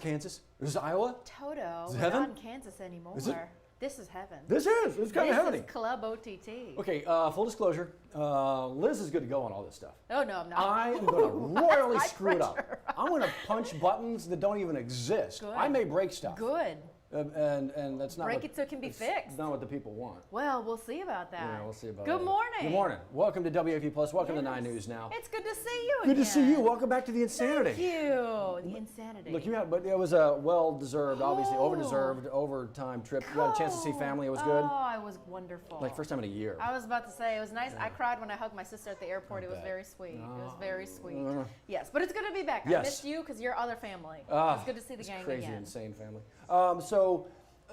Kansas? This is Iowa? Toto. Is it We're heaven? not in Kansas anymore. Is it? This is heaven. This is. It's kind of heavy. This is Club OTT. Okay, full disclosure, Liz is good to go on all this stuff. Oh, no, I'm not. I am going to royally High screw it up. pressure. I'm going to punch buttons that don't even exist. Good. I may break stuff. Good. And that's not Break what, it so it can be it's fixed. not what the people want. Well, we'll see about that. Yeah, we'll see about Good that. morning. Good morning. Welcome to WAFB Plus. Welcome to Yes. 9 News Now. It's good to see you Good again. to see you. Welcome back to the insanity. Thank you. The insanity. Look, but it was a well-deserved, obviously Oh. over-deserved overtime trip. You got a chance to see family. It was good. Oh, it was wonderful. Like first time in a year. I was about to say, it was nice. I cried when I hugged my sister at the airport. I It was bet. very sweet. It was very sweet. Uh. Yes, but it's good to be back. Yes. I missed you because you're other family. Ah, It's good to see the gang crazy, again. insane family. So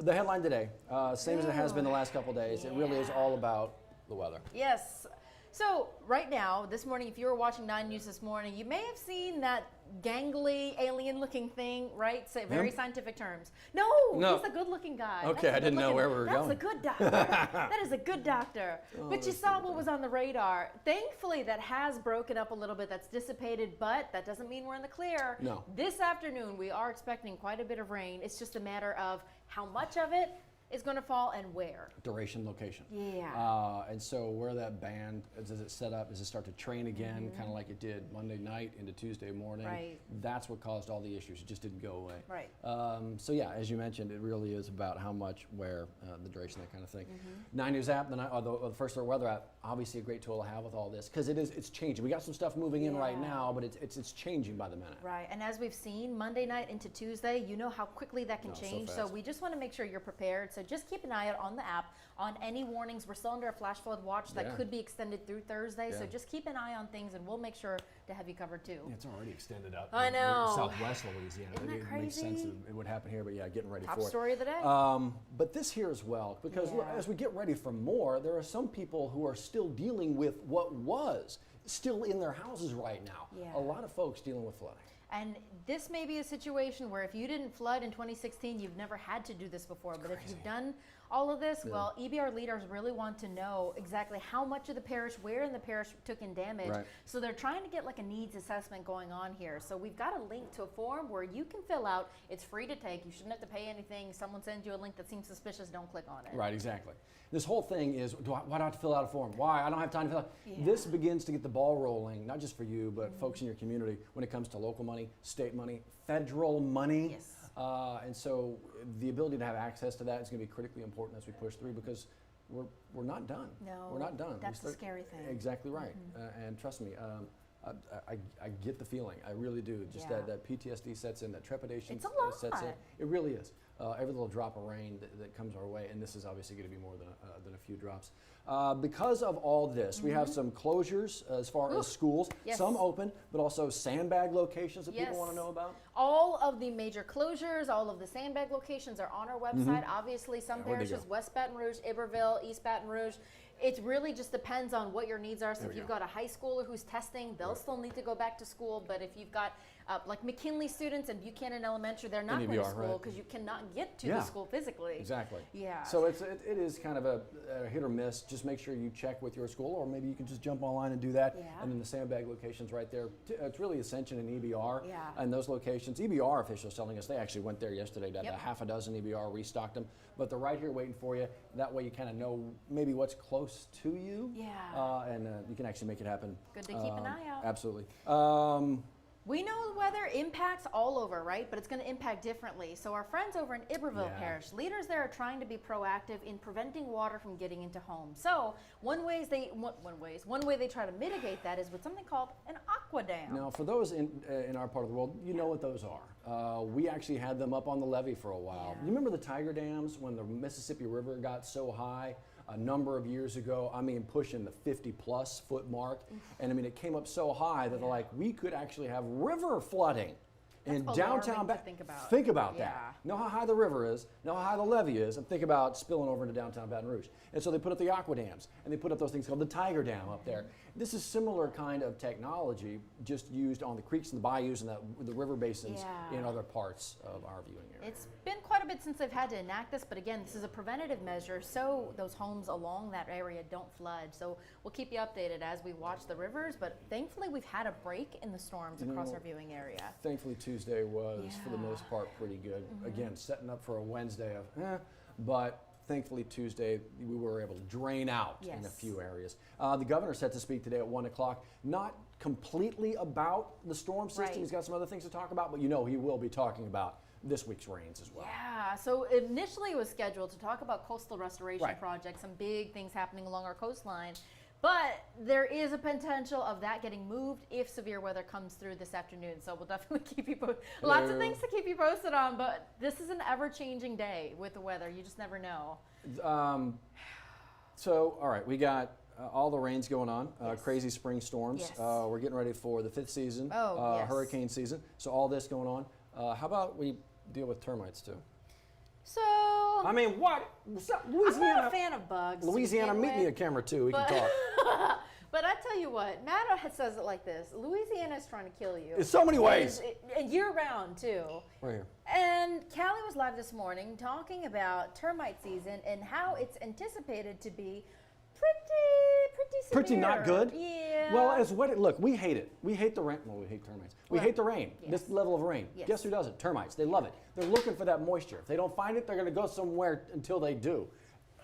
the headline today, same as it has been the last couple of days. It really is all about the weather. Yes. So right now, this morning, if you were watching 9 News this morning, you may have seen that gangly alien-looking thing, right? Say very scientific terms. No, he's a good-looking guy. Okay, I didn't know where we were going. That's a good doctor. That is a good doctor. But you saw what was on the radar. Thankfully, that has broken up a little bit. That's dissipated, but that doesn't mean we're in the clear. No. This afternoon, we are expecting quite a bit of rain. It's just a matter of how much of it is going to fall and where. Duration, location. Yeah. And so where that band, does it set up? Does it start to train again, kind of like it did Monday night into Tuesday morning? Right. That's what caused all the issues. It just didn't go away. Right. So yeah, as you mentioned, it really is about how much, where, the duration, that kind of thing. 9 News app, the First Alert Weather app, obviously a great tool to have with all this because it's changing. We got some stuff moving in right now, but it's changing by the minute. Right, and as we've seen, Monday night into Tuesday, you know how quickly that can change. So we just want to make sure you're prepared. So just keep an eye out on the app on any warnings. We're still under a flash flood watch that could be extended through Thursday. So just keep an eye on things, and we'll make sure to have you covered too. Yeah, it's already extended up. I know. Southwest Louisiana. Isn't that It makes sense crazy? that it would happen here, but yeah, getting ready Top for it. story of the day. But this here as well, because look, as we get ready for more, there are some people who are still dealing with what was still in their houses right now. Yeah. A lot of folks dealing with flooding. And this may be a situation where if you didn't flood in 2016, you've never had to do this before. But if you've done all of this, well, EBR leaders really want to know exactly how much of the parish, where in the parish took in damage. Right. So they're trying to get like a needs assessment going on here. So we've got a link to a form where you can fill out. It's free to take. You shouldn't have to pay anything. Someone sends you a link that seems suspicious, don't click on it. Right, exactly. This whole thing is, why do I have to fill out a form? Why? I don't have time to fill out. This begins to get the ball rolling, not just for you, but folks in your community when it comes to local money, state money, federal money. Yes. And so the ability to have access to that is going to be critically important as we push through because we're not done. No, we're not done. that's the scary thing. Exactly right. And trust me, I get the feeling. I really do. Just that PTSD sets in, that trepidation It's a lot. sets in. It really is. Every little drop of rain that comes our way, and this is obviously going to be more than a few drops. Because of all this, we have some closures as far as schools, some open, but also sandbag locations that people want to know about. All of the major closures, all of the sandbag locations are on our website. Obviously, some parishes, West Baton Rouge, Iberville, East Baton Rouge. It really just depends on what your needs are. So if you've got a high schooler who's testing, they'll still need to go back to school. But if you've got like McKinley students and Buchanan Elementary, they're not going to school because you cannot get to the school physically. Exactly. Yeah. So it is kind of a hit or miss. Just make sure you check with your school, or maybe you can just jump online and do that. Yeah. And then the sandbag locations right there. It's really Ascension and EBR. Yeah. And those locations, EBR officials telling us they actually went there yesterday. Got a half a dozen EBR, restocked them. But they're right here waiting for you. That way you kind of know maybe what's close to you. Yeah. And you can actually make it happen. Good to keep an eye out. Absolutely. We know the weather impacts all over, right? But it's going to impact differently. So our friends over in Iberville Parish, leaders there are trying to be proactive in preventing water from getting into homes. So one way they try to mitigate that is with something called an aqua dam. Now, for those in our part of the world, you know what those are. We actually had them up on the levee for a while. You remember the Tiger Dams when the Mississippi River got so high? A number of years ago, I mean, pushing the 50+ foot mark. And I mean, it came up so high that they're like, we could actually have river flooding in downtown. Think about that. Know how high the river is, know how high the levee is, and think about spilling over into downtown Baton Rouge. And so they put up the aqua dams, and they put up those things called the Tiger Dam up there. This is similar kind of technology, just used on the creeks and the bayous and the river basins in other parts of our viewing area. It's been quite a bit since they've had to enact this, but again, this is a preventative measure so those homes along that area don't flood. So we'll keep you updated as we watch the rivers, but thankfully we've had a break in the storms across our viewing area. Thankfully too. Tuesday was, for the most part, pretty good. Again, setting up for a Wednesday of, but thankfully Tuesday we were able to drain out in a few areas. The governor set to speak today at 1 o'clock. Not completely about the storm system. Right. He's got some other things to talk about, but you know he will be talking about this week's rains as well. Yeah, so initially it was scheduled to talk about coastal restoration projects, some big things happening along our coastline. But there is a potential of that getting moved if severe weather comes through this afternoon. So we'll definitely keep you posted. Lots of things to keep you posted on, but this is an ever-changing day with the weather. You just never know. So, all right, we got all the rains going on, crazy spring storms. Yes. We're getting ready for the 5th season, hurricane season. So all this going on. How about we deal with termites too? So, I mean, what? Louisiana, I'm not a fan of bugs. Louisiana, meet me a camera too. We can talk. But I tell you what, Matt says it like this: Louisiana is trying to kill you. In so many ways. And year round too. Right here. And Callie was live this morning talking about termite season and how it's anticipated to be pretty severe. Pretty not good? Yeah. Well, look, we hate it. We hate the rain. Well, we hate termites. We hate the rain, yes. this level of rain. Yes. Guess who doesn't? Termites. They love it. They're looking for that moisture. If they don't find it, they're going to go somewhere until they do.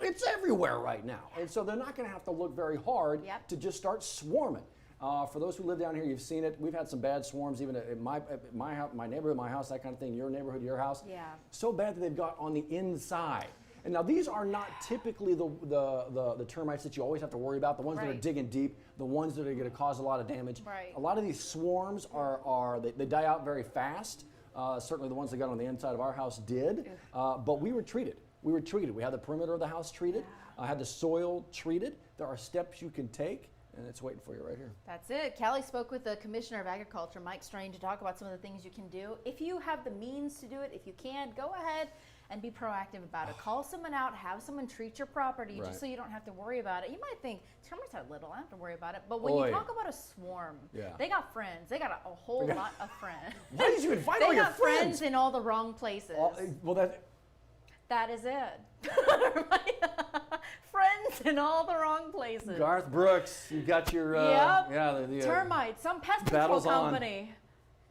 It's everywhere right now. And so they're not going to have to look very hard to just start swarming. For those who live down here, you've seen it. We've had some bad swarms, even at my house, my neighborhood, my house, that kind of thing, your neighborhood, your house. Yeah. So bad that they've got on the inside. And now these are not typically the termites that you always have to worry about, the ones that are digging deep, the ones that are going to cause a lot of damage. Right. A lot of these swarms they die out very fast. Certainly the ones that got on the inside of our house did, but we were treated. We were treated. We had the perimeter of the house treated. I had the soil treated. There are steps you can take, and it's waiting for you right here. That's it. Callie spoke with the Commissioner of Agriculture, Mike Strain, to talk about some of the things you can do. If you have the means to do it, if you can, go ahead and be proactive about it. Call someone out, have someone treat your property just so you don't have to worry about it. You might think, termites are little, I don't have to worry about it. But when you talk about a swarm, they got friends. They got a whole lot of friends. Why did you invite all your friends? They got friends in all the wrong places. That is it. Friends in all the wrong places. Garth Brooks, you got your termites, some pest control company.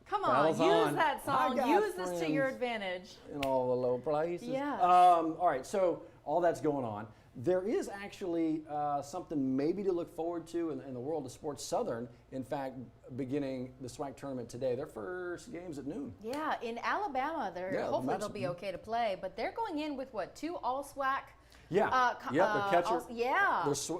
Come on, use that song. Use this to your advantage. In all the low places. Yes. All right, so all that's going on. There is actually something maybe to look forward to in the world of sports. Southern, in fact, beginning the SWAC tournament today. Their first game's at noon. Yeah, in Alabama, hopefully they'll be okay to play. But they're going in with what, 2 all-SWAC? Yeah, their catcher.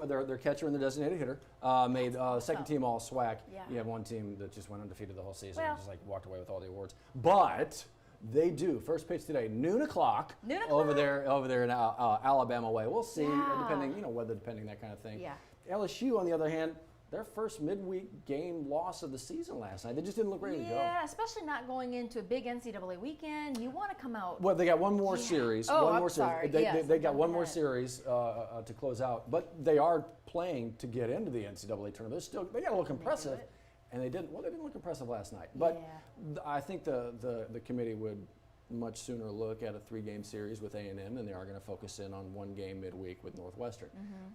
Their catcher and the designated hitter made second team all SWAC. Yeah. You have one team that just went undefeated the whole season and just walked away with all the awards. But they do first pitch today, noon o'clock. Over there in Alabama way. We'll see, depending weather depending, that kind of thing. Yeah. LSU on the other hand, their first midweek game loss of the season last night. They just didn't look ready to go. Yeah, especially not going into a big NCAA weekend. You want to come out. Well, they got one more series. Sorry. They got one more series to close out, but they are playing to get into the NCAA tournament. They got to look impressive, and they didn't. Well, they didn't look impressive last night. But I think the committee would much sooner look at a 3-game series with A&M than they are going to focus in on 1 game midweek with Northwestern.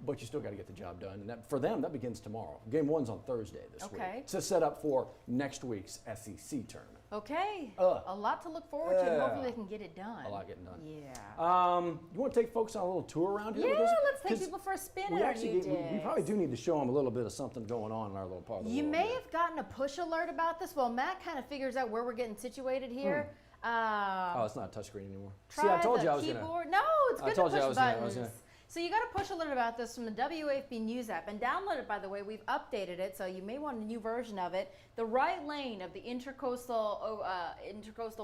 But you still got to get the job done, and for them that begins tomorrow. Game 1's on Thursday this week. To set up for next week's SEC tournament. Okay, a lot to look forward to, and hopefully they can get it done. A lot getting done. Yeah. You want to take folks on a little tour around here? Yeah, let's take people for a spin in our new digs. We probably do need to show them a little bit of something going on in our little part of the world. You may have gotten a push alert about this. Well, Matt kind of figures out where we're getting situated here. It's not a touchscreen anymore. See, I told you I was going to. No, it's good to push buttons. Gonna. So you got a push alert about this from the WAFB News app. And download it, by the way. We've updated it, so you may want a new version of it. The right lane of the intercoastal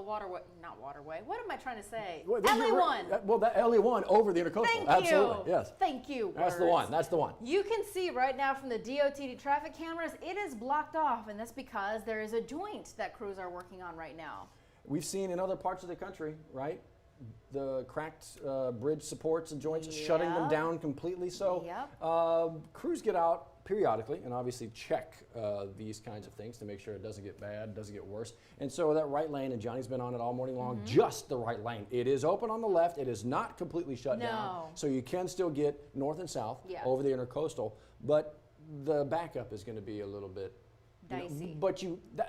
waterway, not waterway. What am I trying to say? LA1. Well, that LA1 over the intercoastal. Thank Absolutely. You. Yes. Thank you. That's the one. That's the one. You can see right now from the DOT traffic cameras, it is blocked off, and that's because there is a joint that crews are working on right now. We've seen in other parts of the country, right? The cracked bridge supports and joints, shutting them down completely. So crews get out periodically and obviously check these kinds of things to make sure it doesn't get bad, doesn't get worse. And so that right lane, and Johnny's been on it all morning long, just the right lane. It is open on the left. It is not completely shut down. So you can still get north and south over the intercoastal, but the backup is going to be a little bit Dicey. But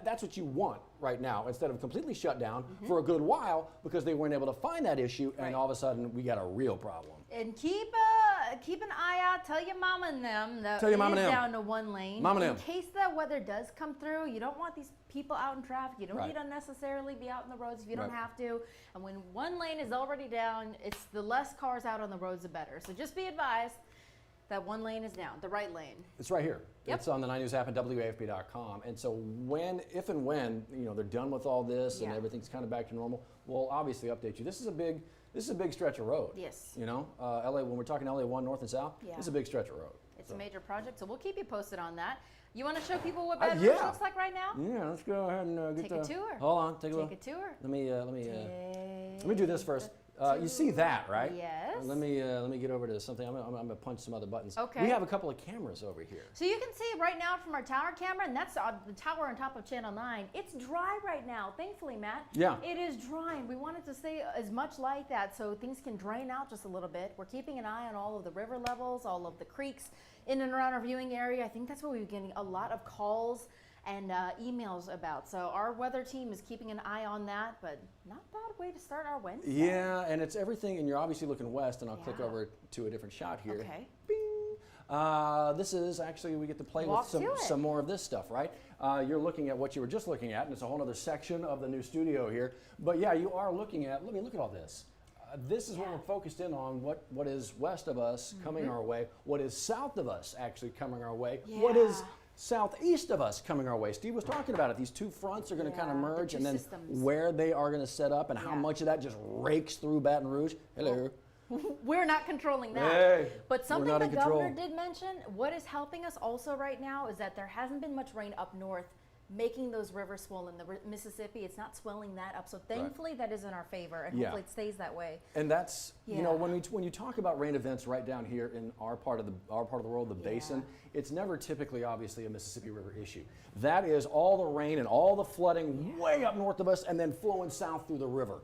that's what you want right now, instead of completely shut down for a good while because they weren't able to find that issue, and all of a sudden we got a real problem. And keep an eye out. Tell your mama and them that Tell your it mama is and them. down to 1 lane. Mama and in them. case that weather does come through, you don't want these people out in traffic. You don't Right. need to unnecessarily be out in the roads if you Right. don't have to. And when 1 lane is already down, it's the less cars out on the roads, the better. So just be advised that 1 lane is down, the right lane. It's right here. Yep. It's on the 9 News app at WAFB.com. And so if and when they're done with all this and Yeah. everything's kind of back to normal, we'll obviously update you. This is a big stretch of road. Yes. LA, when we're talking LA 1 north and south, Yeah. it's a big stretch of road. It's a major project, so we'll keep you posted on that. You want to show people what Baton Rouge yeah. looks like right now? Yeah, let's go ahead and Take a tour. Hold on, take a look. Take a tour. Let me do this first. You see that, right? Yes. Let me get over to something. I'm gonna punch some other buttons. Okay. We have a couple of cameras over here. So you can see right now from our tower camera, and that's the tower on top of Channel 9. It's dry right now, thankfully, Matt. Yeah. It is drying. We want it to stay as much like that so things can drain out just a little bit. We're keeping an eye on all of the river levels, all of the creeks in and around our viewing area. I think that's what we've been getting a lot of calls and emails about. So our weather team is keeping an eye on that, but not a bad way to start our Wednesday. Yeah, and it's everything, and you're obviously looking west, and I'll click Yeah. over to a different shot here. Okay. Bing. This is actually, we get to play Walk with to it. some more of this stuff, right? You're looking at what you were just looking at, and it's a whole other section of the new studio here. But yeah, you are looking at, look at all this. This is what we're focused in on, what is west of us coming our way, what is south of us actually coming our way, what is Yeah. southeast of us coming our way. Steve was talking about it. These two fronts are going to kind of Yeah, the merge, two and then systems. where they are going to set up and how Yeah. much of that just rakes through Baton Rouge. Hello. We're not controlling that. Hey, But we're something not the in control. governor did mention, what is helping us also right now is that there hasn't been much rain up north, making those rivers swollen. The Mississippi, it's not swelling that up. So thankfully that is in our favor, and Yeah. hopefully it stays that way. And that's Yeah. when you talk about rain events right down here in our part of the world, the basin, it's never typically obviously a Mississippi River issue. That is all the rain and all the flooding way up north of us and then flowing south through the river.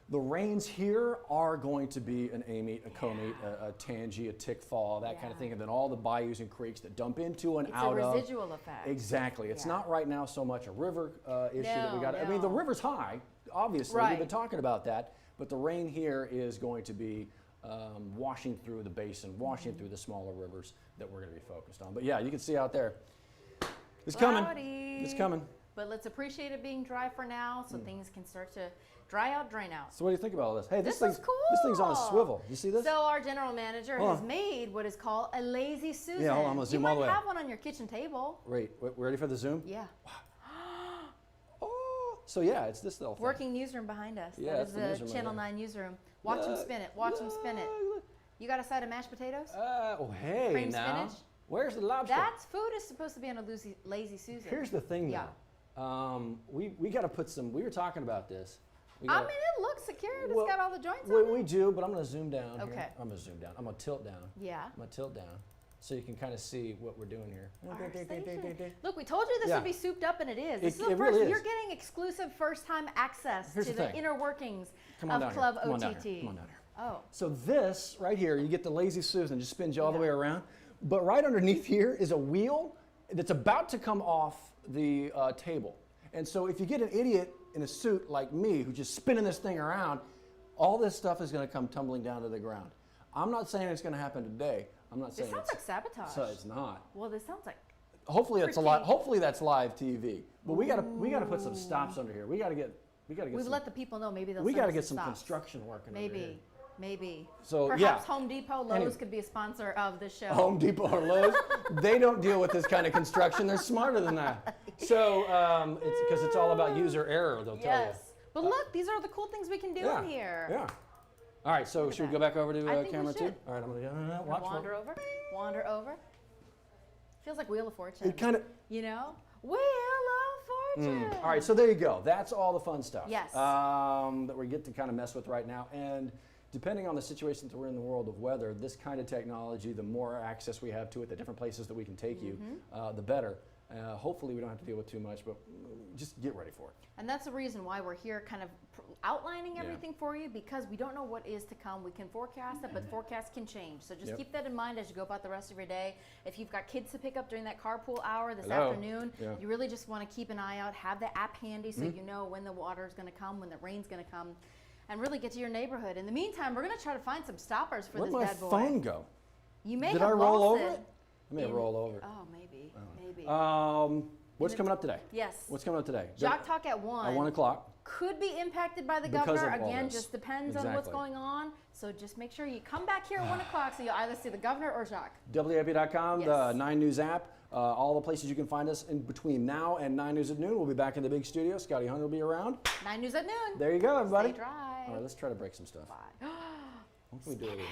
The rains here are going to be an amite, a comite, a tangy, a tickfall, that kind of thing, and then all the bayous and creeks that dump into and It's out a of. residual effect. Exactly. It's Yeah. not right now so much a river issue that we No, got. I mean, the no. river's high, obviously. Right. We've been talking about that, but the rain here is going to be washing through the basin, washing through the smaller rivers that we're going to be focused on. But yeah, you can see out there, it's coming. Cloudy. It's coming. But let's appreciate it being dry for now, so things can start to dry out, drain out. So what do you think about all this? Hey, This is This thing's on a cool. swivel. You see this? So our general manager Hold has on. made what is called a lazy Susan. Yeah, hold on, I'm gonna zoom you all the might way. have one on your kitchen table. Wait, ready for the zoom? Yeah. Oh, so yeah, it's this little thing. Working newsroom behind us. Yeah, that that's is the the newsroom right Channel there. 9 newsroom. Watch him spin it. Watch him spin it. Look. You got a side of mashed potatoes? Oh, hey, Cream now. spinach? Where's the lobster? That food is supposed to be on a lazy Susan. Here's the thing, Yeah. though. We got to put some. We were talking about this. We I gotta- mean, it looks secure. It's Well, got all the joints we, on it. we do, but I'm going to zoom down. Here. Okay. I'm going to zoom down. I'm going to tilt down. Yeah. I'm going to tilt down so you can kind of see what we're doing here. Our station. Look, we told you this Yeah. would be souped up, and it is. This It- is the it first. really is. You're getting exclusive first-time access Here's to the the thing. inner workings Come on of down here. Club Come on down OTT. here. Come on down here. Oh. So this right here, you get the lazy Susan, just spins you all the Yeah. way around. But right underneath here is a wheel that's about to come off the table. And so if you get an idiot in a suit like me who's just spinning this thing around, all this stuff is going to come tumbling down to the ground. I'm not saying it's going to happen today. I'm not This saying sounds like sabotage. so it's not. Well, this sounds like. Hopefully it's a Pretty- lot. Hopefully that's live TV. But we got to put some stops under here. We got to get We've some, let the people know. Maybe they'll. we send got to us get some stops. construction working over here. Maybe. So, perhaps yeah. Home Depot, Lowe's Anyway. could be a sponsor of the show. Home Depot or Lowe's, they don't deal with this kind of construction. They're smarter than that. So it's because it's all about user error. They'll tell you. Yes. But look, these are the cool things we can do Yeah. in here. Yeah. All right. So at should we that. go back over to I think we camera two? should. All right. I'm gonna watch. Wander over. Wander over. Feels like Wheel of Fortune. It kind of. You know? Wheel of Fortune. All right. So there you go. That's all the fun stuff. Yes. That we get to kind of mess with right now. And depending on the situation that we're in the world of weather, this kind of technology, the more access we have to it, the different places that we can take you, the better. Hopefully we don't have to deal with too much, but just get ready for it. And that's the reason why we're here kind of outlining everything for you because we don't know what is to come. We can forecast it, but forecasts can change. So just keep that in mind as you go about the rest of your day. If you've got kids to pick up during that carpool hour this afternoon, you really just want to keep an eye out, have the app handy so you know when the water is going to come, when the rain's going to come, and really get to your neighborhood. In the meantime, we're going to try to find some stoppers for this bad boy. Where'd my phone go? You may Did have I roll lost over it? I may have rolled over it. Oh, maybe. What's coming up today? Yes. What's coming up today? Jock Talk at 1. At 1 o'clock. Could be impacted by the Because governor. of all Again, this. just depends on what's going on. So just make sure you come back here at 1 o'clock so you'll either see the governor or Jacques. WAFB.com, Yes. the 9 News app, all the places you can find us in between now and 9 News at noon. We'll be back in the big studio. Scotty Hunter will be around. 9 News at noon. There you go, everybody. Stay dry. All right, let's try to break some stuff. Bye. What can we do over here?